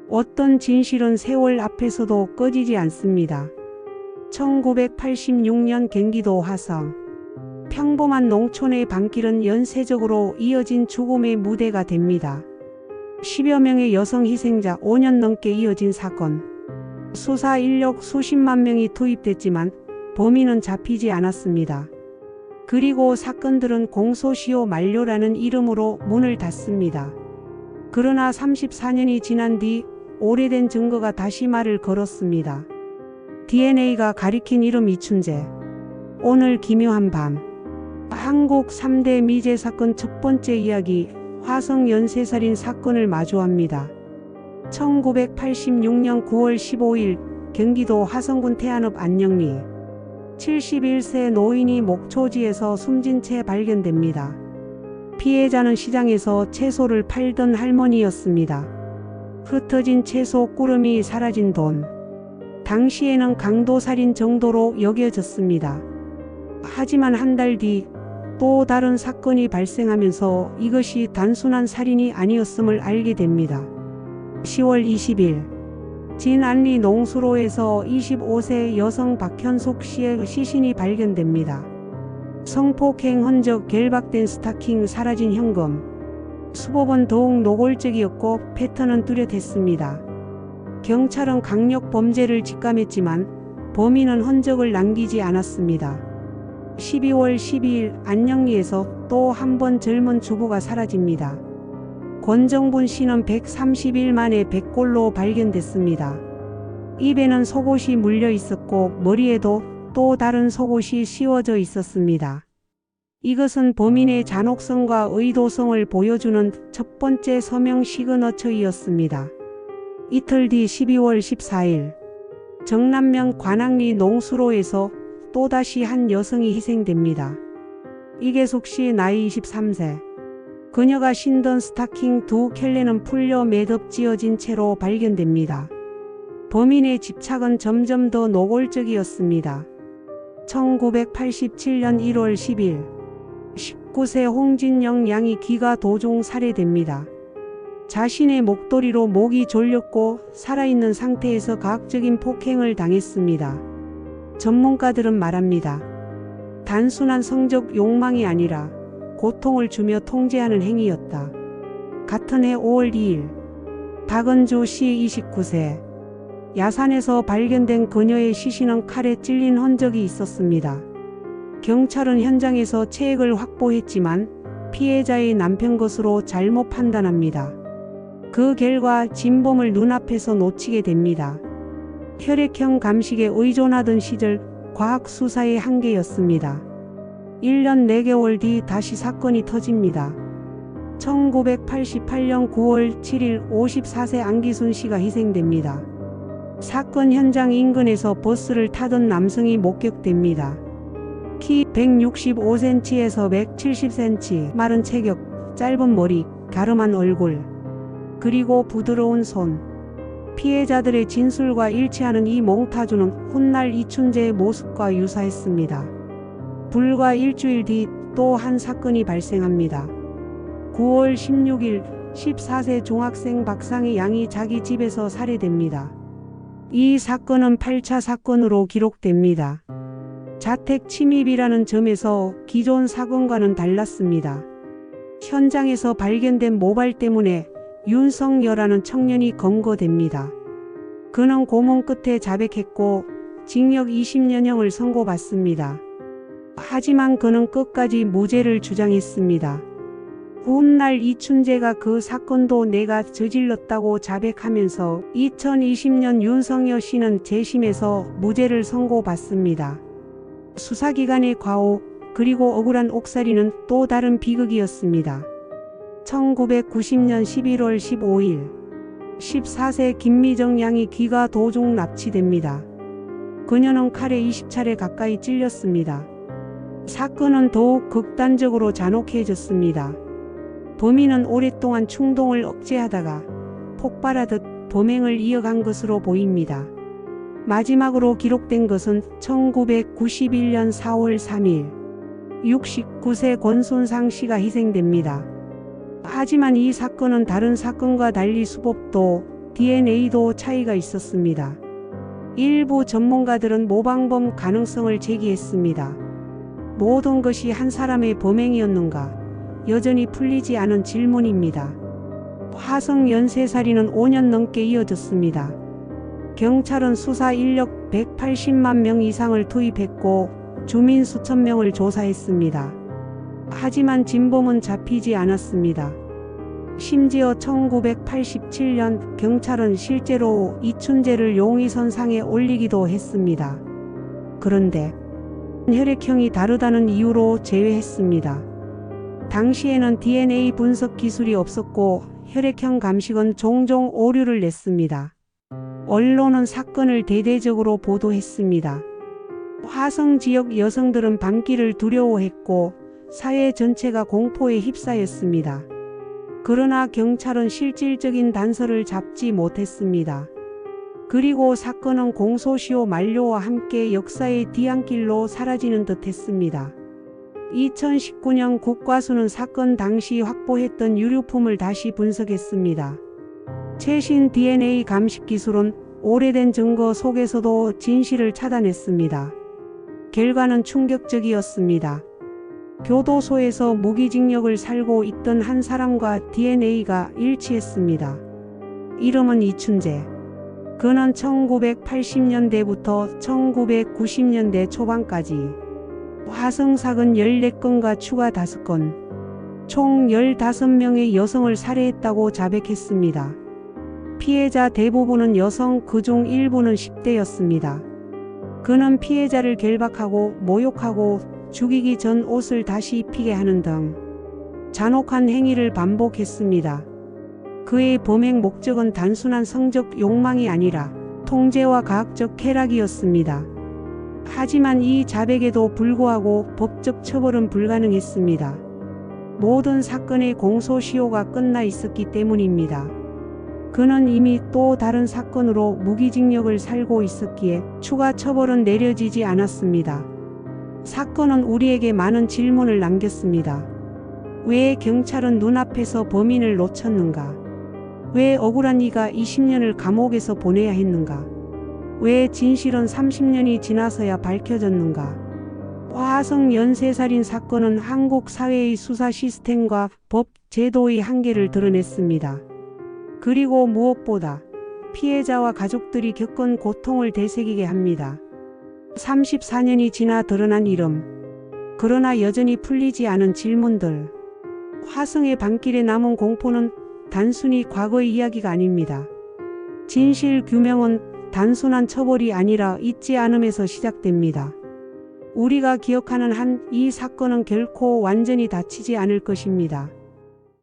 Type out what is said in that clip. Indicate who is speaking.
Speaker 1: 어떤 진실은 세월 앞에서도 꺼지지 않습니다. 1986년 경기도 화성. 평범한 농촌의 밤길은 연쇄적으로 이어진 죽음의 무대가 됩니다. 10여 명의 여성 희생자, 5년 넘게 이어진 사건. 수사 인력 수십만 명이 투입됐지만 범인은 잡히지 않았습니다. 그리고 사건들은 공소시효 만료라는 이름으로 문을 닫습니다. 그러나 34년이 지난 뒤 오래된 증거가 다시 말을 걸었습니다. DNA가 가리킨 이름 이춘재. 오늘 기묘한 밤. 한국 3대 미제 사건 첫 번째 이야기, 화성 연쇄살인 사건을 마주합니다. 1986년 9월 15일 경기도 화성군 태안읍 안영리. 71세 노인이 목초지에서 숨진 채 발견됩니다. 피해자는 시장에서 채소를 팔던 할머니였습니다. 흩어진 채소 꾸러미, 사라진 돈. 당시에는 강도살인 정도로 여겨졌습니다. 하지만 한 달 뒤 또 다른 사건이 발생하면서 이것이 단순한 살인이 아니었음을 알게 됩니다. 10월 20일 진안리 농수로에서 25세 여성 박현숙 씨의 시신이 발견됩니다. 성폭행 흔적, 결박된 스타킹, 사라진 현금. 수법은 더욱 노골적이었고 패턴은 뚜렷했습니다. 경찰은 강력 범죄를 직감했지만 범인은 흔적을 남기지 않았습니다. 12월 12일 안영리에서 또 한 번 젊은 주부가 사라집니다. 권정분 씨는 130일 만에 백골로 발견됐습니다. 입에는 속옷이 물려 있었고 머리에도 또 다른 속옷이 씌워져 있었습니다. 이것은 범인의 잔혹성과 의도성을 보여주는 첫 번째 서명 시그너처이었습니다. 이틀 뒤 12월 14일 정남면 관악리 농수로에서 또다시 한 여성이 희생됩니다. 이계숙 씨 나이 23세. 그녀가 신던 스타킹 두 켤레는 풀려 매듭지어진 채로 발견됩니다. 범인의 집착은 점점 더 노골적이었습니다. 1987년 1월 10일 19세 홍진영 양이 기가 도중 살해됩니다. 자신의 목도리로 목이 졸렸고 살아있는 상태에서 가학적인 폭행을 당했습니다. 전문가들은 말합니다. 단순한 성적 욕망이 아니라 고통을 주며 통제하는 행위였다. 같은 해 5월 2일 박은주 씨 29세. 야산에서 발견된 그녀의 시신은 칼에 찔린 흔적이 있었습니다. 경찰은 현장에서 체액을 확보했지만 피해자의 남편 것으로 잘못 판단합니다. 그 결과 진범을 눈앞에서 놓치게 됩니다. 혈액형 감식에 의존하던 시절 과학 수사의 한계였습니다. 1년 4개월 뒤 다시 사건이 터집니다. 1988년 9월 7일 54세 안기순 씨가 희생됩니다. 사건 현장 인근에서 버스를 타던 남성이 목격됩니다. 키 165cm에서 170cm, 마른 체격, 짧은 머리, 갸름한 얼굴, 그리고 부드러운 손. 피해자들의 진술과 일치하는 이 몽타주는 훗날 이춘재의 모습과 유사했습니다. 불과 일주일 뒤 또 한 사건이 발생합니다. 9월 16일 14세 중학생 박상희 양이 자기 집에서 살해됩니다. 이 사건은 8차 사건으로 기록됩니다. 자택 침입이라는 점에서 기존 사건과는 달랐습니다. 현장에서 발견된 모발 때문에 윤석열이라는 청년이 검거됩니다. 그는 고문 끝에 자백했고 징역 20년형을 선고받습니다. 하지만 그는 끝까지 무죄를 주장했습니다. 훗날 이춘재가 그 사건도 내가 저질렀다고 자백하면서 2020년 윤석열 씨는 재심에서 무죄를 선고받습니다. 수사기관의 과오 그리고 억울한 옥살이는 또 다른 비극이었습니다. 1990년 11월 15일 14세 김미정 양이 기가 도중 납치됩니다. 그녀는 칼에 20차례 가까이 찔렸습니다. 사건은 더욱 극단적으로 잔혹해졌습니다. 범인은 오랫동안 충동을 억제하다가 폭발하듯 범행을 이어간 것으로 보입니다. 마지막으로 기록된 것은 1991년 4월 3일 69세 권순상 씨가 희생됩니다. 하지만 이 사건은 다른 사건과 달리 수법도 DNA도 차이가 있었습니다. 일부 전문가들은 모방범 가능성을 제기했습니다. 모든 것이 한 사람의 범행이었는가? 여전히 풀리지 않은 질문입니다. 화성 연쇄살인은 5년 넘게 이어졌습니다. 경찰은 수사 인력 180만 명 이상을 투입했고 주민 수천 명을 조사했습니다. 하지만 진범은 잡히지 않았습니다. 심지어 1987년 경찰은 실제로 이춘재를 용의선상에 올리기도 했습니다. 그런데 혈액형이 다르다는 이유로 제외했습니다. 당시에는 DNA 분석 기술이 없었고 혈액형 감식은 종종 오류를 냈습니다. 언론은 사건을 대대적으로 보도했습니다. 화성 지역 여성들은 밤길을 두려워했고 사회 전체가 공포에 휩싸였습니다. 그러나 경찰은 실질적인 단서를 잡지 못했습니다. 그리고 사건은 공소시효 만료와 함께 역사의 뒤안길로 사라지는 듯했습니다. 2019년 국과수는 사건 당시 확보했던 유류품을 다시 분석했습니다. 최신 DNA 감식 기술은 오래된 증거 속에서도 진실을 찾아냈습니다. 결과는 충격적이었습니다. 교도소에서 무기징역을 살고 있던 한 사람과 DNA가 일치했습니다. 이름은 이춘재. 그는 1980년대부터 1990년대 초반까지 화성사건 14건과 추가 5건, 총 15명의 여성을 살해했다고 자백했습니다. 피해자 대부분은 여성, 그중 일부는 10대였습니다. 그는 피해자를 결박하고 모욕하고 죽이기 전 옷을 다시 입히게 하는 등 잔혹한 행위를 반복했습니다. 그의 범행 목적은 단순한 성적 욕망이 아니라 통제와 과학적 쾌락이었습니다. 하지만 이 자백에도 불구하고 법적 처벌은 불가능했습니다. 모든 사건의 공소시효가 끝나 있었기 때문입니다. 그는 이미 또 다른 사건으로 무기징역을 살고 있었기에 추가 처벌은 내려지지 않았습니다. 사건은 우리에게 많은 질문을 남겼습니다. 왜 경찰은 눈앞에서 범인을 놓쳤는가? 왜 억울한 이가 20년을 감옥에서 보내야 했는가? 왜 진실은 30년이 지나서야 밝혀졌는가? 화성 연쇄살인 사건은 한국 사회의 수사 시스템과 법, 제도의 한계를 드러냈습니다. 그리고 무엇보다 피해자와 가족들이 겪은 고통을 되새기게 합니다. 34년이 지나 드러난 이름, 그러나 여전히 풀리지 않은 질문들. 화성의 밤길에 남은 공포는 단순히 과거의 이야기가 아닙니다. 진실 규명은 단순한 처벌이 아니라 잊지 않음에서 시작됩니다. 우리가 기억하는 한 이 사건은 결코 완전히 닫히지 않을 것입니다.